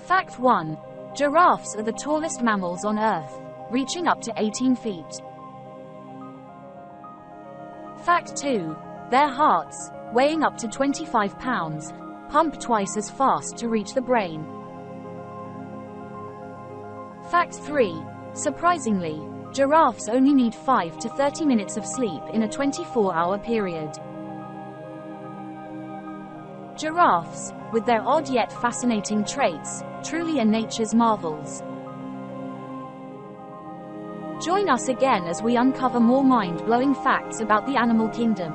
Fact 1. Giraffes are the tallest mammals on Earth, reaching up to 18 feet. Fact 2. Their hearts, weighing up to 25 pounds, pump twice as fast to reach the brain. Fact 3. Surprisingly, giraffes only need 5 to 30 minutes of sleep in a 24-hour period. Giraffes, with their odd yet fascinating traits, truly are nature's marvels. Join us again as we uncover more mind-blowing facts about the animal kingdom.